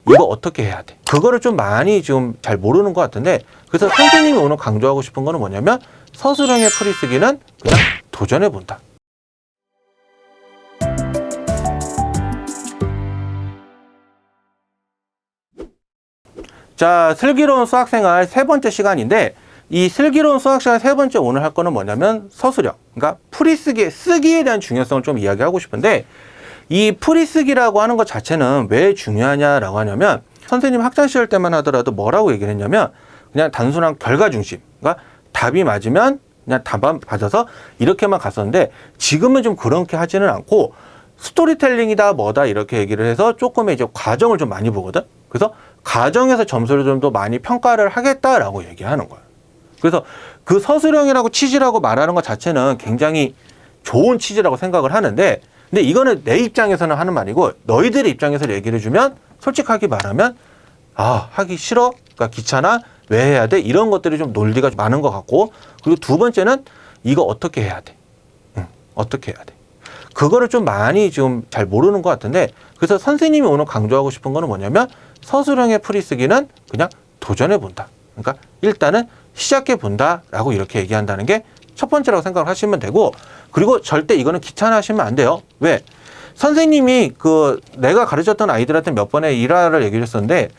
이거 어떻게 해야 돼? 그거를 좀 많이 지금 잘 모르는 것 같은데, 그래서 선생님이 오늘 강조하고 싶은 거는 뭐냐면 서술형의 풀이쓰기는 그냥 도전해 본다. 자, 슬기로운 수학생활 세 번째 시간인데, 이 슬기로운 수학생활 세 번째 오늘 할 거는 뭐냐면 서술형, 그러니까 풀이쓰기, 쓰기에 대한 중요성을 좀 이야기하고 싶은데, 이 풀이쓰기라고 하는 것 자체는 왜 중요하냐라고 하냐면, 선생님 학창 시절 때만 하더라도 뭐라고 얘기를 했냐면 그냥 단순한 결과 중심, 그러니까 답이 맞으면 그냥 답만 받아서 이렇게만 갔었는데, 지금은 좀 그렇게 하지는 않고 스토리텔링이다 뭐다 이렇게 얘기를 해서 조금의 이제 과정을 좀 많이 보거든. 그래서 과정에서 점수를 좀 더 많이 평가를 하겠다라고 얘기하는 거야. 그래서 그 서술형이라고 취지라고 말하는 것 자체는 굉장히 좋은 취지라고 생각을 하는데, 근데 이거는 내 입장에서는 하는 말이고, 너희들의 입장에서 얘기를 해주면 솔직하게 말하면 하기 싫어, 그러니까 귀찮아, 왜 해야 돼, 이런 것들이 좀 논리가 많은 것 같고, 그리고 두 번째는 이거 어떻게 해야 돼, 어떻게 해야 돼, 그거를 좀 많이 지금 잘 모르는 것 같은데, 그래서 선생님이 오늘 강조하고 싶은 거는 뭐냐면 서술형의 풀이쓰기는 그냥 도전해 본다. 그러니까 일단은 시작해 본다 라고 이렇게 얘기한다는 게 첫 번째라고 생각을 하시면 되고, 그리고 절대 이거는 귀찮아 하시면 안 돼요. 왜? 선생님이 내가 가르쳤던 아이들한테 몇 번의 일화를 얘기를 했었는데,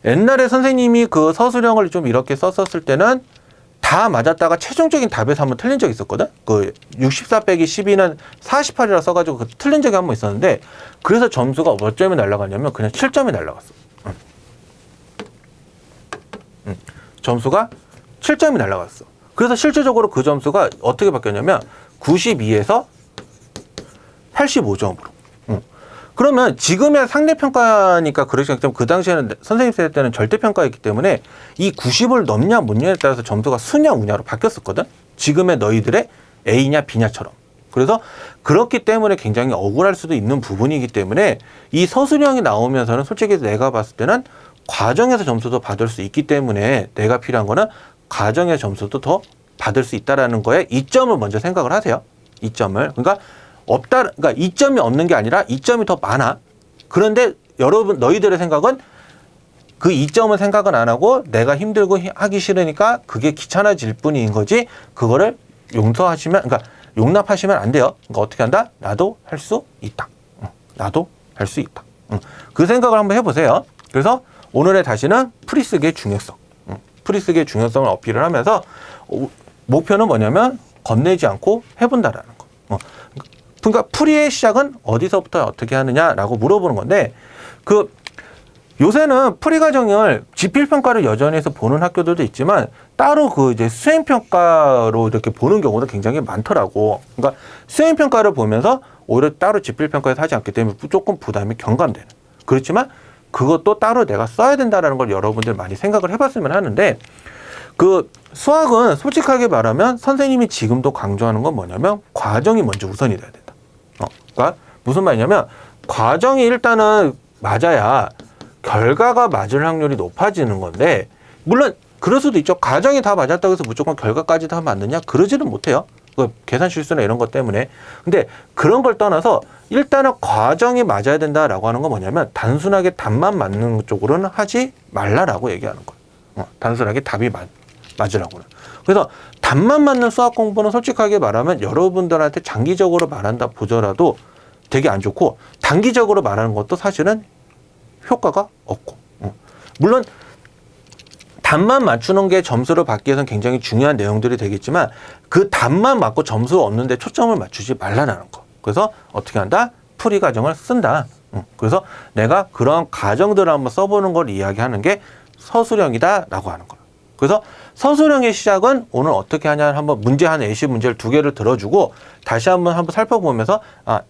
옛날에 선생님이 그 서술형을 좀 이렇게 썼었을 때는 다 맞았다가 최종적인 답에서 한번 틀린 적이 있었거든. 64 빼기 12는 48이라 써가지고 틀린 적이 한 번 있었는데, 그래서 점수가 몇 점이 날라갔냐면 그냥 7점이 날라갔어. 점수가 7점이 날라갔어. 그래서 실질적으로 그 점수가 어떻게 바뀌었냐면 92에서 85점으로. 그러면 지금의 상대평가니까 그러시겠지만, 그 당시에는 선생님 세대 때는 절대평가였기 때문에 이 90을 넘냐 못 냐에 따라서 점수가 수냐 우냐로 바뀌었었거든. 지금의 너희들의 A냐 B냐처럼. 그래서 그렇기 때문에 굉장히 억울할 수도 있는 부분이기 때문에, 이 서술형이 나오면서는 솔직히 내가 봤을 때는 과정에서 점수도 받을 수 있기 때문에 내가 필요한 거는 과정의 점수도 더 받을 수 있다라는 거에 이점을 먼저 생각을 하세요. 이점을. 그러니까 이점이 없는 게 아니라 이점이 더 많아. 그런데 여러분, 너희들의 생각은 그 이점은 생각은 안 하고 내가 힘들고 하기 싫으니까 그게 귀찮아질 뿐인 거지, 그거를 그러니까 용납하시면 안 돼요. 그러니까 어떻게 한다? 나도 할 수 있다. 나도 할 수 있다. 그 생각을 한번 해보세요. 그래서 오늘의 다시는 풀이쓰기의 중요성, 풀이쓰기의 중요성을 어필을 하면서 목표는 뭐냐면 겁내지 않고 해본다라는 거. 그러니까 풀이의 시작은 어디서부터 어떻게 하느냐라고 물어보는 건데, 요새는 풀이 과정을 지필평가를 여전히 해서 보는 학교들도 있지만, 따로 이제 수행평가로 이렇게 보는 경우도 굉장히 많더라고. 그러니까 수행평가를 보면서 오히려 따로 지필평가에서 하지 않기 때문에 조금 부담이 경감되는. 그렇지만 그것도 따로 내가 써야 된다는 걸 여러분들 많이 생각을 해봤으면 하는데, 수학은 솔직하게 말하면 선생님이 지금도 강조하는 건 뭐냐면 과정이 먼저 우선이 돼야 된다. 그러니까 무슨 말이냐면, 과정이 일단은 맞아야 결과가 맞을 확률이 높아지는 건데, 물론 그럴 수도 있죠. 과정이 다 맞았다고 해서 무조건 결과까지 다 맞느냐? 그러지는 못해요. 계산 실수나 이런 것 때문에. 근데 그런 걸 떠나서 일단은 과정이 맞아야 된다라고 하는 건 뭐냐면, 단순하게 답만 맞는 쪽으로는 하지 말라라고 얘기하는 거예요. 단순하게 답이 맞으라고는. 그래서 답만 맞는 수학 공부는 솔직하게 말하면 여러분들한테 장기적으로 말한다 보더라도 되게 안 좋고, 단기적으로 말하는 것도 사실은 효과가 없고. 물론 답만 맞추는 게 점수를 받기 위해서는 굉장히 중요한 내용들이 되겠지만, 그 답만 맞고 점수가 없는데 초점을 맞추지 말라는 거. 그래서 어떻게 한다? 풀이 과정을 쓴다. 그래서 내가 그런 과정들을 한번 써보는 걸 이야기하는 게 서술형이다 라고 하는 거예요. 그래서 서술형의 시작은 오늘 어떻게 하냐, 한번 문제 한 예시 문제를 2개를 들어주고 다시 한번 살펴보면서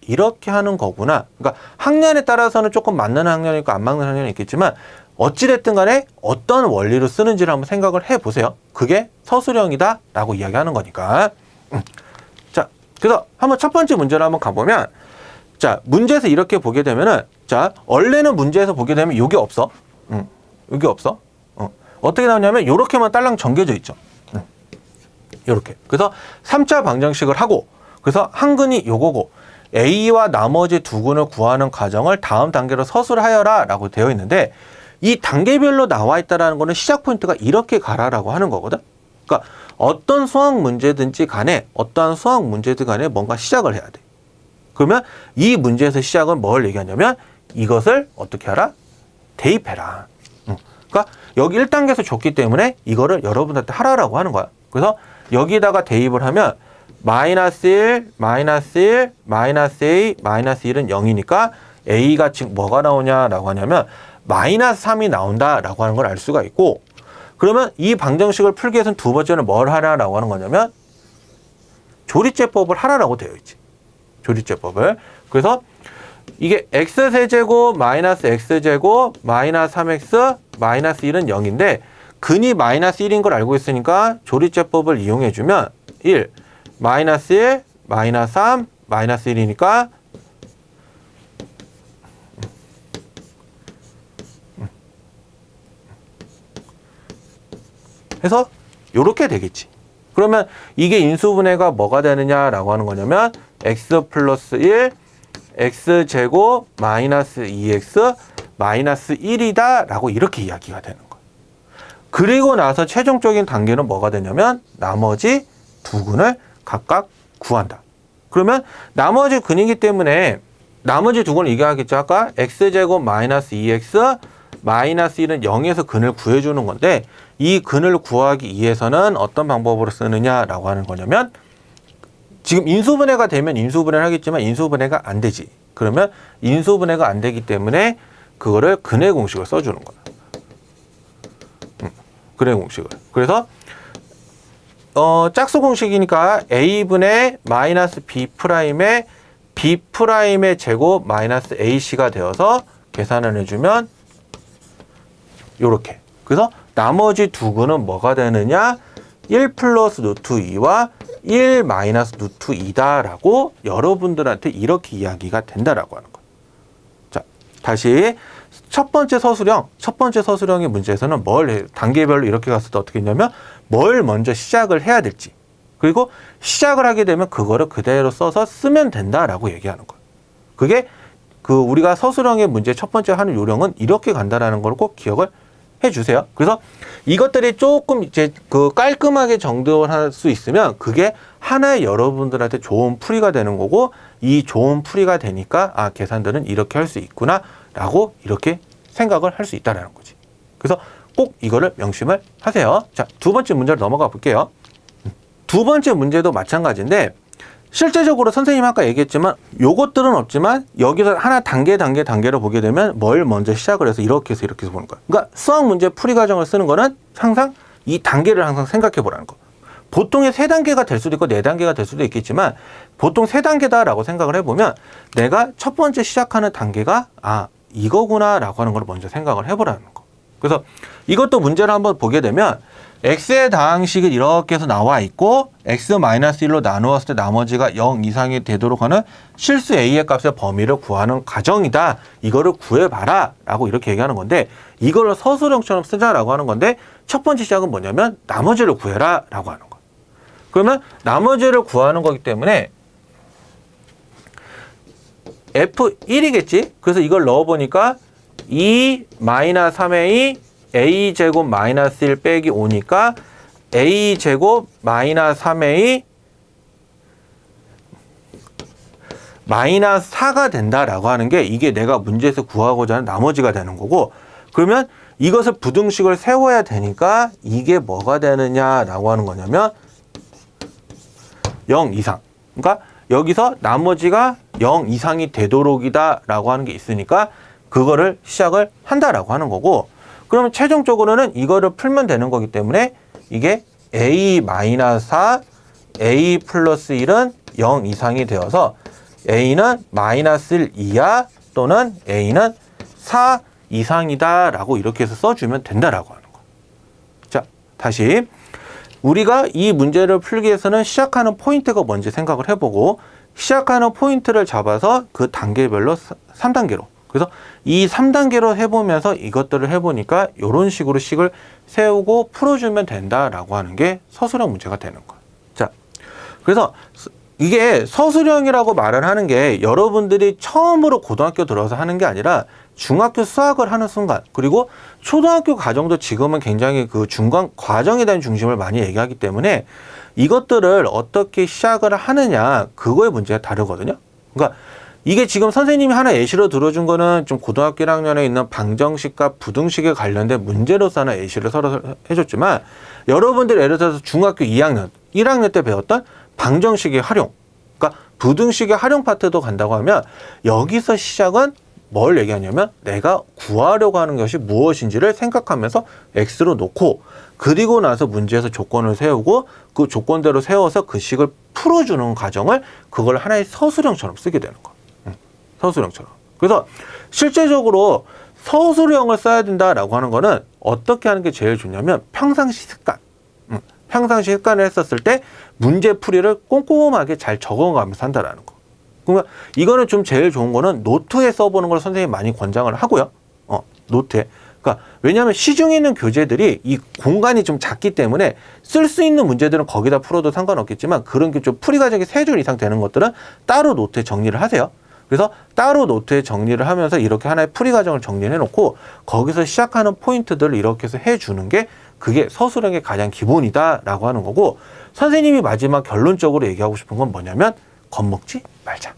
이렇게 하는 거구나. 그러니까 학년에 따라서는 조금 맞는 학년이 있고 안 맞는 학년이 있겠지만, 어찌됐든 간에 어떤 원리로 쓰는지를 한번 생각을 해보세요. 그게 서술형이다 라고 이야기하는 거니까. 자, 그래서 한번 첫 번째 문제를 한번 가보면, 자, 문제에서 이렇게 보게 되면은, 자, 원래는 문제에서 보게 되면 요게 없어. 요게 없어. 어떻게 나오냐면 요렇게만 딸랑 정겨져 있죠. 요렇게. 그래서 3차 방정식을 하고, 그래서 한근이 요거고, A와 나머지 두 근을 구하는 과정을 다음 단계로 서술하여라 라고 되어 있는데, 이 단계별로 나와 있다라는 거는 시작 포인트가 이렇게 가라라고 하는 거거든. 그러니까 어떤 수학 문제든지 간에 어떠한 수학 문제든 간에 뭔가 시작을 해야 돼. 그러면 이 문제에서 시작은 뭘 얘기하냐면 이것을 어떻게 하라? 대입해라. 그러니까 여기 1단계에서 줬기 때문에 이거를 여러분한테 하라라고 하는 거야. 그래서 여기다가 대입을 하면 마이너스 1, 마이너스 1, 마이너스 A, 마이너스 1은 0이니까 A가 지금 뭐가 나오냐라고 하냐면 마이너스 3이 나온다라고 하는 걸 알 수가 있고, 그러면 이 방정식을 풀기 위해서는 두 번째는 뭘 하라라고 하는 거냐면 조리제법을 하라라고 되어 있지. 조리제법을. 그래서 이게 x세제곱 마이너스 x제곱 마이너스 3x 마이너스 1은 0인데 근이 마이너스 1인 걸 알고 있으니까 조리제법을 이용해주면 1, 마이너스 1, 마이너스 3, 마이너스 1이니까 해서 요렇게 되겠지. 그러면 이게 인수분해가 뭐가 되느냐라고 하는 거냐면 x 플러스 1, x제곱 마이너스 2x 마이너스 1이다 라고 이렇게 이야기가 되는 거예요. 그리고 나서 최종적인 단계는 뭐가 되냐면 나머지 두 근을 각각 구한다. 그러면 나머지 근이기 때문에 나머지 두 근을 얘기하겠죠. 아까 x제곱 마이너스 2x 마이너스 1은 0에서 근을 구해주는 건데 이 근을 구하기 위해서는 어떤 방법으로 쓰느냐라고 하는 거냐면 지금 인수분해가 되면 인수분해를 하겠지만 인수분해가 안 되지. 그러면 인수분해가 안 되기 때문에 그거를 근의 공식을 써주는 거야. 근의 공식을. 그래서 짝수 공식이니까 a분의 마이너스 b 프라임의 b 프라임의 제곱 마이너스 ac가 되어서 계산을 해주면 요렇게. 그래서 나머지 두 근은 뭐가 되느냐? 1 플러스 루트 2와 1 마이너스 루트 2다 라고 여러분들한테 이렇게 이야기가 된다라고 하는 거예요. 자, 다시 첫 번째 서술형의 문제에서는 단계별로 이렇게 갔을 때 어떻게 했냐면 뭘 먼저 시작을 해야 될지, 그리고 시작을 하게 되면 그거를 그대로 써서 쓰면 된다라고 얘기하는 거예요. 그게 우리가 서술형의 문제 첫 번째 하는 요령은 이렇게 간다라는 걸 꼭 기억을 해주세요. 그래서 이것들이 조금 이제 깔끔하게 정돈할 수 있으면 그게 하나의 여러분들한테 좋은 풀이가 되는 거고, 이 좋은 풀이가 되니까 계산들은 이렇게 할 수 있구나 라고 이렇게 생각을 할 수 있다는 거지. 그래서 꼭 이거를 명심을 하세요. 자, 두 번째 문제로 넘어가 볼게요. 두 번째 문제도 마찬가지인데 실제적으로 선생님 아까 얘기했지만 요것들은 없지만 여기서 하나 단계로 보게 되면 뭘 먼저 시작을 해서 이렇게 해서 보는 거야. 그러니까 수학 문제 풀이 과정을 쓰는 거는 항상 이 단계를 항상 생각해 보라는 거. 보통의 3단계가 될 수도 있고 4단계가 될 수도 있겠지만 보통 3단계다라고 생각을 해보면 내가 첫 번째 시작하는 단계가 이거구나 라고 하는 걸 먼저 생각을 해보라는 거. 그래서 이것도 문제를 한번 보게 되면 x의 다항식이 이렇게 해서 나와 있고 x-1로 나누었을 때 나머지가 0 이상이 되도록 하는 실수 a의 값의 범위를 구하는 과정이다. 이거를 구해봐라 라고 이렇게 얘기하는 건데 이거를 서술형처럼 쓰자라고 하는 건데 첫 번째 시작은 뭐냐면 나머지를 구해라 라고 하는 거야. 그러면 나머지를 구하는 거기 때문에 F1이겠지? 그래서 이걸 넣어보니까 2-3a a제곱 마이너스 1 빼기 5니까 a제곱 마이너스 3a 마이너스 4가 된다라고 하는 게 이게 내가 문제에서 구하고자 하는 나머지가 되는 거고, 그러면 이것을 부등식을 세워야 되니까 이게 뭐가 되느냐라고 하는 거냐면 0 이상. 그러니까 여기서 나머지가 0 이상이 되도록이다 라고 하는 게 있으니까 그거를 시작을 한다라고 하는 거고, 그러면 최종적으로는 이거를 풀면 되는 거기 때문에 이게 a-4, a 플러스 1은 0 이상이 되어서 a는 마이너스 1 이하 또는 a는 4 이상이다 라고 이렇게 해서 써주면 된다라고 하는 거. 자, 다시 우리가 이 문제를 풀기 위해서는 시작하는 포인트가 뭔지 생각을 해보고 시작하는 포인트를 잡아서 그 단계별로 3단계로, 그래서 이 3단계로 해보면서 이것들을 해보니까 이런 식으로 식을 세우고 풀어주면 된다라고 하는 게 서술형 문제가 되는 거예요. 자, 그래서 이게 서술형이라고 말을 하는 게 여러분들이 처음으로 고등학교 들어서 하는 게 아니라 중학교 수학을 하는 순간, 그리고 초등학교 과정도 지금은 굉장히 그 중간 과정에 대한 중심을 많이 얘기하기 때문에 이것들을 어떻게 시작을 하느냐, 그거의 문제가 다르거든요. 그러니까 이게 지금 선생님이 하나 예시로 들어준 거는 좀 고등학교 1학년에 있는 방정식과 부등식에 관련된 문제로서 하나 예시를 서로 해줬지만, 여러분들 예를 들어서 중학교 2학년, 1학년 때 배웠던 방정식의 활용, 그러니까 부등식의 활용 파트도 간다고 하면 여기서 시작은 뭘 얘기하냐면 내가 구하려고 하는 것이 무엇인지를 생각하면서 X로 놓고, 그리고 나서 문제에서 조건을 세우고 그 조건대로 세워서 그 식을 풀어주는 과정을, 그걸 하나의 서술형처럼 쓰게 되는 거예요. 서술형처럼. 그래서 실제적으로 서술형을 써야 된다라고 하는 거는 어떻게 하는 게 제일 좋냐면 평상시 습관. 평상시 습관을 했었을 때 문제 풀이를 꼼꼼하게 잘 적어가면서 한다라는 거. 그러니까 이거는 좀 제일 좋은 거는 노트에 써보는 걸 선생님이 많이 권장을 하고요. 노트에. 그러니까 왜냐하면 시중에 있는 교재들이 이 공간이 좀 작기 때문에 쓸 수 있는 문제들은 거기다 풀어도 상관없겠지만, 그런 게 좀 풀이 과정이 3줄 이상 되는 것들은 따로 노트에 정리를 하세요. 그래서 따로 노트에 정리를 하면서 이렇게 하나의 풀이 과정을 정리해 놓고 거기서 시작하는 포인트들을 이렇게 해서 해주는 게, 그게 서술형의 가장 기본이다라고 하는 거고, 선생님이 마지막 결론적으로 얘기하고 싶은 건 뭐냐면 겁먹지 말자.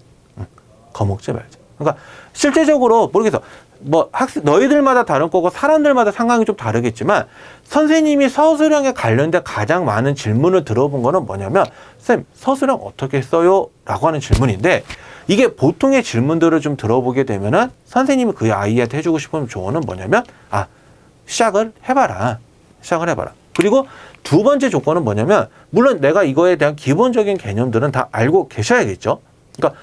겁먹지 말자. 그러니까 실제적으로 모르겠어. 뭐 너희들마다 다른 거고 사람들마다 상황이 좀 다르겠지만, 선생님이 서술형에 관련된 가장 많은 질문을 들어본 거는 뭐냐면, 쌤, 서술형 어떻게 써요? 라고 하는 질문인데, 이게 보통의 질문들을 좀 들어보게 되면은 선생님이 그 아이한테 해주고 싶은 조언은 뭐냐면, 시작을 해봐라. 시작을 해봐라. 그리고 두 번째 조건은 뭐냐면, 물론 내가 이거에 대한 기본적인 개념들은 다 알고 계셔야겠죠. 그러니까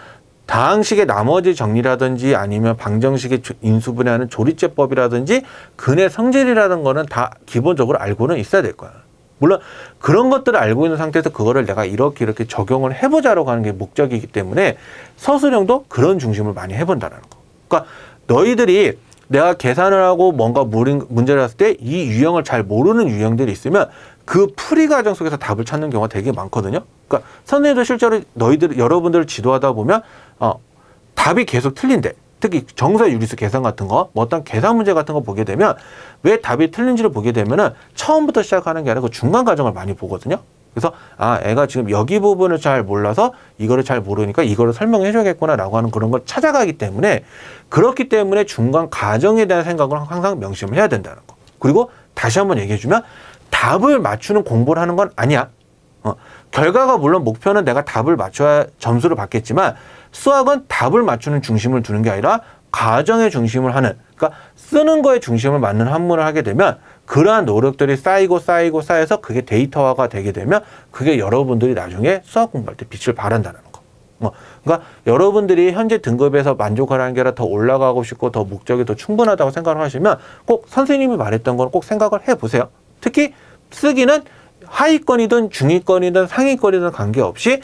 다항식의 나머지 정리라든지 아니면 방정식의 인수분해하는 조리제법이라든지 근의 성질이라는 거는 다 기본적으로 알고는 있어야 될 거야. 물론 그런 것들을 알고 있는 상태에서 그거를 내가 이렇게 적용을 해보자라고 하는 게 목적이기 때문에 서술형도 그런 중심을 많이 해본다는 거. 그러니까 너희들이 내가 계산을 하고 뭔가 문제를 했을 때 이 유형을 잘 모르는 유형들이 있으면 그 풀이 과정 속에서 답을 찾는 경우가 되게 많거든요. 그러니까 선생님도 실제로 여러분들을 지도하다 보면 답이 계속 틀린데, 특히 정사 유리수 계산 같은 거, 뭐 어떤 계산 문제 같은 거 보게 되면 왜 답이 틀린지를 보게 되면은 처음부터 시작하는 게 아니라 그 중간 과정을 많이 보거든요. 그래서 애가 지금 여기 부분을 잘 몰라서 이거를 잘 모르니까 이거를 설명해 줘야겠구나라고 하는 그런 걸 찾아가기 때문에, 그렇기 때문에 중간 과정에 대한 생각을 항상 명심을 해야 된다는 거. 그리고 다시 한번 얘기해 주면, 답을 맞추는 공부를 하는 건 아니야. 결과가 물론 목표는 내가 답을 맞춰야 점수를 받겠지만, 수학은 답을 맞추는 중심을 두는 게 아니라 과정의 중심을 하는, 그러니까 쓰는 거에 중심을 맞는 학문을 하게 되면 그러한 노력들이 쌓여서 그게 데이터화가 되게 되면 그게 여러분들이 나중에 수학 공부할 때 빛을 발한다는 거. 그러니까 여러분들이 현재 등급에서 만족하는 게 아니라 더 올라가고 싶고 더 목적이 더 충분하다고 생각을 하시면 꼭 선생님이 말했던 건 꼭 생각을 해보세요. 특히 쓰기는 하위권이든 중위권이든 상위권이든 관계없이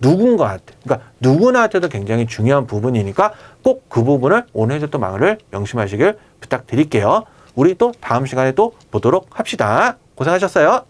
누군가한테, 그러니까 누구나한테도 굉장히 중요한 부분이니까 꼭 그 부분을 오늘 해줬던 말을 명심하시길 부탁드릴게요. 우리 또 다음 시간에 또 보도록 합시다. 고생하셨어요.